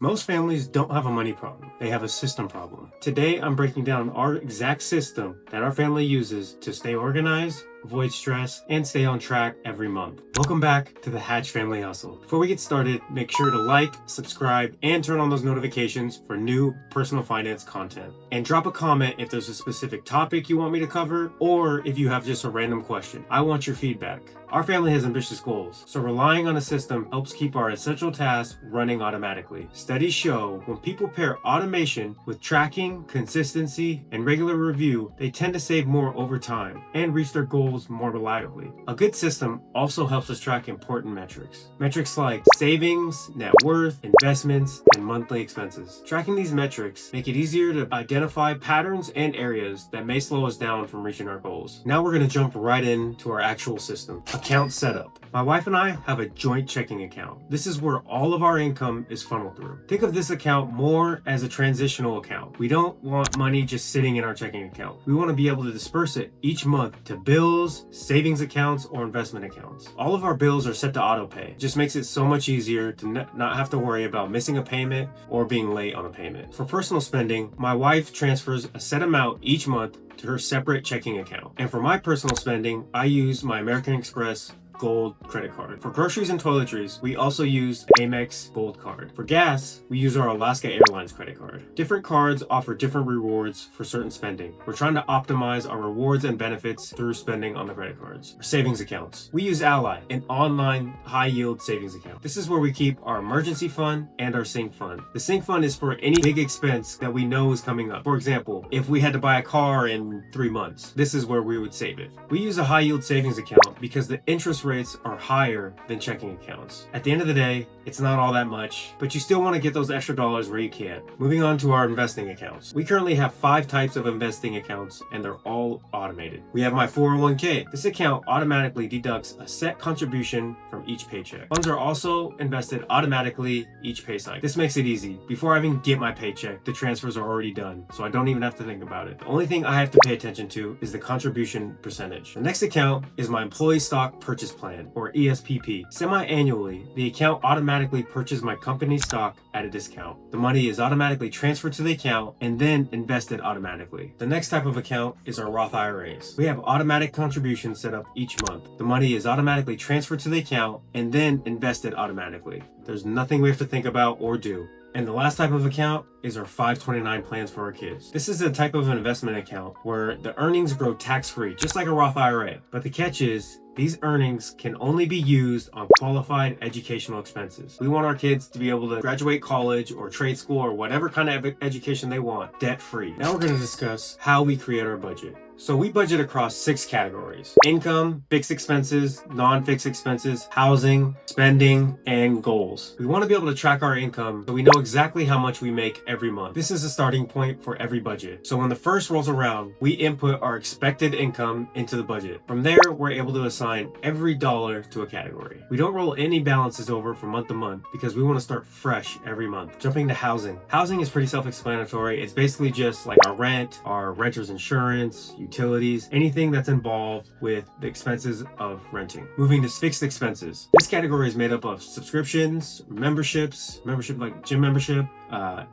Most families don't have a money problem, they have a system problem. Today, I'm breaking down our exact system that our family uses to stay organized, avoid stress, and stay on track every month. Welcome back to the Hatch Family Hustle. Before we get started, make sure to like, subscribe, and turn on those notifications for new personal finance content. And drop a comment if there's a specific topic you want me to cover, or if you have just a random question. I want your feedback. Our family has ambitious goals, so relying on a system helps keep our essential tasks running automatically. Studies show when people pair automation with tracking, consistency, and regular review, they tend to save more over time and reach their goals more reliably. A good system also helps us track important metrics. Metrics like savings, net worth, investments, and monthly expenses. Tracking these metrics make it easier to identify patterns and areas that may slow us down from reaching our goals. Now we're going to jump right into our actual system. Account setup. My wife and I have a joint checking account. This is where all of our income is funneled through. Think of this account more as a transitional account. We don't want money just sitting in our checking account. We want to be able to disperse it each month to bills, savings accounts, or investment accounts. All of our bills are set to auto pay. It just makes it so much easier to not have to worry about missing a payment or being late on a payment. For personal spending, my wife transfers a set amount each month to her separate checking account. And for my personal spending, I use my American Express Gold credit card. For groceries and toiletries, we also use Amex Gold card. For gas, we use our Alaska Airlines credit card. Different cards offer different rewards for certain spending. We're trying to optimize our rewards and benefits through spending on the credit cards. Our savings accounts. We use Ally, an online high-yield savings account. This is where we keep our emergency fund and our sync fund. The sync fund is for any big expense that we know is coming up. For example, if we had to buy a car in 3 months, this is where we would save it. We use a high-yield savings account because the interest rates are higher than checking accounts. At the end of the day, it's not all that much, but you still want to get those extra dollars where you can. Moving on to our investing accounts. We currently have 5 types of investing accounts and they're all automated. We have my 401k. This account automatically deducts a set contribution from each paycheck. Funds are also invested automatically each pay cycle. This makes it easy. Before I even get my paycheck, the transfers are already done, so I don't even have to think about it. The only thing I have to pay attention to is the contribution percentage. The next account is my employee stock purchase plan, or ESPP. Semi-annually, the account automatically purchases my company stock at a discount. The money is automatically transferred to the account and then invested automatically. The next type of account is our Roth IRAs. We have automatic contributions set up each month. The money is automatically transferred to the account and then invested automatically. There's nothing we have to think about or do. And the last type of account is our 529 plans for our kids. This is a type of investment account where the earnings grow tax-free, just like a Roth IRA. But the catch is, these earnings can only be used on qualified educational expenses. We want our kids to be able to graduate college or trade school or whatever kind of education they want, debt-free. Now we're going to discuss how we create our budget. So we budget across 6 categories: income, fixed expenses, non-fixed expenses, housing, spending, and goals. We want to be able to track our income so we know exactly how much we make every month. This is a starting point for every budget. So when the first rolls around, we input our expected income into the budget. From there, we're able to assign every dollar to a category. We don't roll any balances over from month to month because we want to start fresh every month. Jumping to housing. Housing is pretty self-explanatory. It's basically just like our rent, our renter's insurance, utilities, anything that's involved with the expenses of renting. Moving to fixed expenses. This category is made up of subscriptions, membership like gym membership,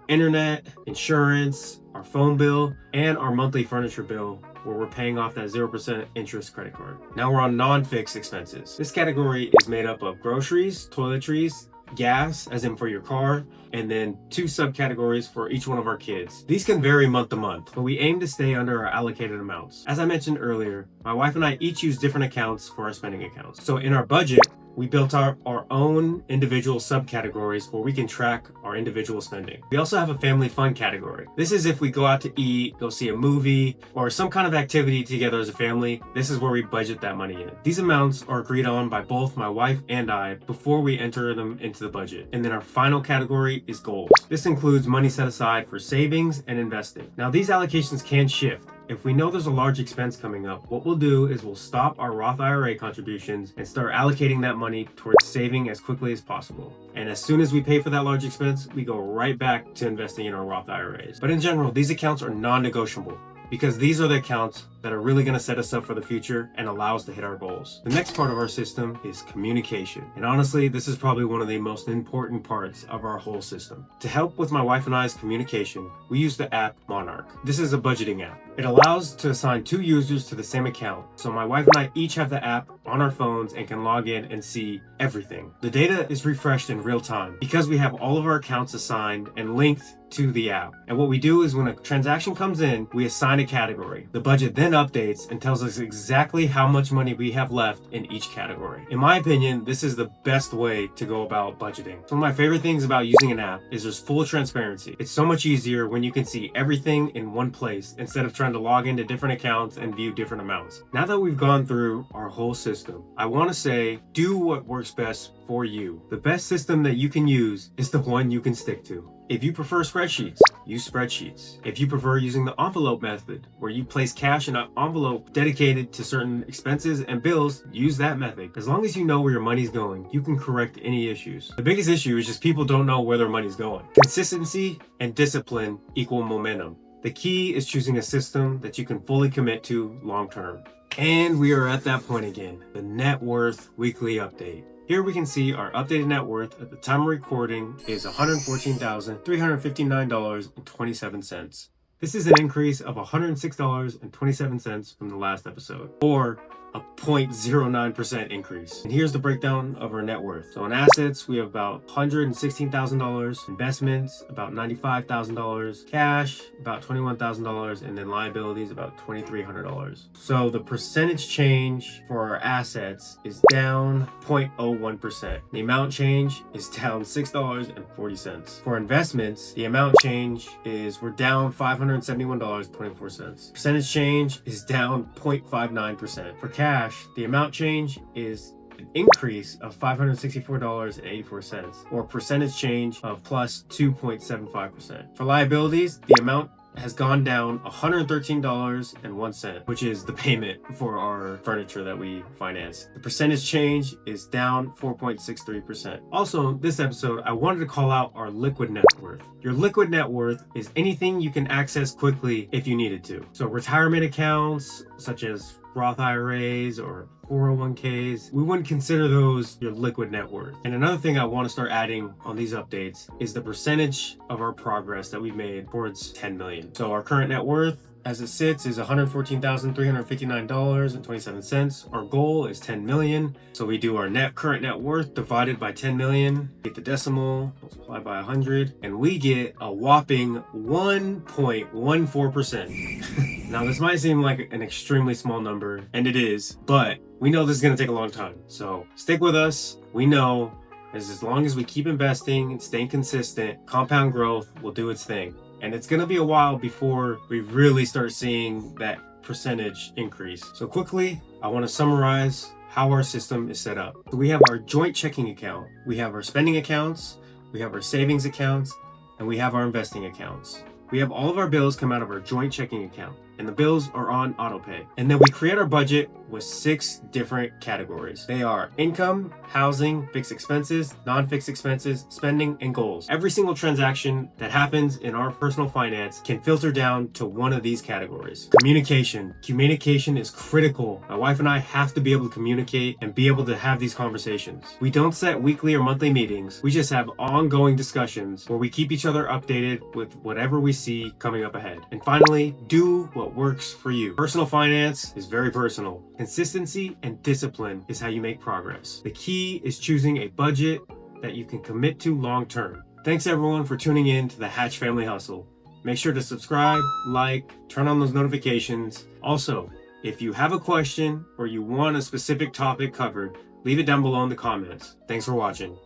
internet, insurance, our phone bill, and our monthly furniture bill, where we're paying off that 0% interest credit card. Now we're on non-fixed expenses. This category is made up of groceries, toiletries, gas, as in for your car, and then 2 subcategories for each one of our kids. These can vary month to month, but we aim to stay under our allocated amounts. As I mentioned earlier, my wife and I each use different accounts for our spending accounts. So in our budget, we built our own individual subcategories where we can track our individual spending. We also have a family fun category. This is if we go out to eat, go see a movie, or some kind of activity together as a family. This is where we budget that money in. These amounts are agreed on by both my wife and I before we enter them into the budget. And then our final category is goals. This includes money set aside for savings and investing. Now these allocations can shift. If we know there's a large expense coming up, what we'll do is we'll stop our Roth IRA contributions and start allocating that money towards saving as quickly as possible. And as soon as we pay for that large expense, we go right back to investing in our Roth IRAs. But in general, these accounts are non-negotiable because these are the accounts that are really going to set us up for the future and allow us to hit our goals. The next part of our system is communication. And honestly, this is probably one of the most important parts of our whole system. To help with my wife and I's communication, we use the app Monarch. This is a budgeting app. It allows to assign 2 users to the same account. So my wife and I each have the app on our phones and can log in and see everything. The data is refreshed in real time because we have all of our accounts assigned and linked to the app. And what we do is when a transaction comes in, we assign a category. The budget then updates and tells us exactly how much money we have left in each category. In my opinion, this is the best way to go about budgeting. Some of my favorite things about using an app is there's full transparency. It's so much easier when you can see everything in one place instead of trying to log into different accounts and view different amounts. Now that we've gone through our whole system, I want to say do what works best for you. The best system that you can use is the one you can stick to. If you prefer spreadsheets, use spreadsheets. If you prefer using the envelope method, where you place cash in an envelope dedicated to certain expenses and bills, use that method. As long as you know where your money's going, you can correct any issues. The biggest issue is just people don't know where their money's going. Consistency and discipline equal momentum. The key is choosing a system that you can fully commit to long term. And we are at that point again, the net worth weekly update. Here we can see our updated net worth at the time of recording is $114,359.27. This is an increase of $106.27 from the last episode, or a 0.09% increase. And here's the breakdown of our net worth. So in assets, we have about $116,000, investments, about $95,000, cash, about $21,000, and then liabilities, about $2,300. So the percentage change for our assets is down 0.01%. The amount change is down $6.40. For investments, the amount change is we're down $571.24. Percentage change is down 0.59%. For cash, the amount change is an increase of $564.84, or percentage change of plus 2.75%. For liabilities, the amount has gone down $113.01, which is the payment for our furniture that we finance. The percentage change is down 4.63%. Also, this episode, I wanted to call out our liquid net worth. Your liquid net worth is anything you can access quickly if you needed to. So retirement accounts, such as Roth IRAs or 401ks, we wouldn't consider those your liquid net worth. And another thing I want to start adding on these updates is the percentage of our progress that we've made towards 10 million. So our current net worth as it sits is $114,359.27. Our goal is 10 million. So we do our current net worth divided by 10 million, get the decimal, multiply by 100, and we get a whopping 1.14%. Now this might seem like an extremely small number, and it is, but we know this is gonna take a long time. So stick with us. We know as long as we keep investing and staying consistent, compound growth will do its thing. And it's going to be a while before we really start seeing that percentage increase. So quickly, I want to summarize how our system is set up. So we have our joint checking account, we have our spending accounts, we have our savings accounts, and we have our investing accounts. We have all of our bills come out of our joint checking account, and the bills are on autopay. And then we create our budget with 6 different categories. They are income, housing, fixed expenses, non-fixed expenses, spending, and goals. Every single transaction that happens in our personal finance can filter down to one of these categories. Communication. Communication is critical. My wife and I have to be able to communicate and be able to have these conversations. We don't set weekly or monthly meetings. We just have ongoing discussions where we keep each other updated with whatever we see coming up ahead. And finally, do what works for you. Personal finance is very personal. Consistency and discipline is how you make progress. The key is choosing a budget that you can commit to long term. Thanks everyone for tuning in to the Hatch Family Hustle. Make sure to subscribe, like, turn on those notifications. Also, if you have a question or you want a specific topic covered, leave it down below in the comments. Thanks for watching.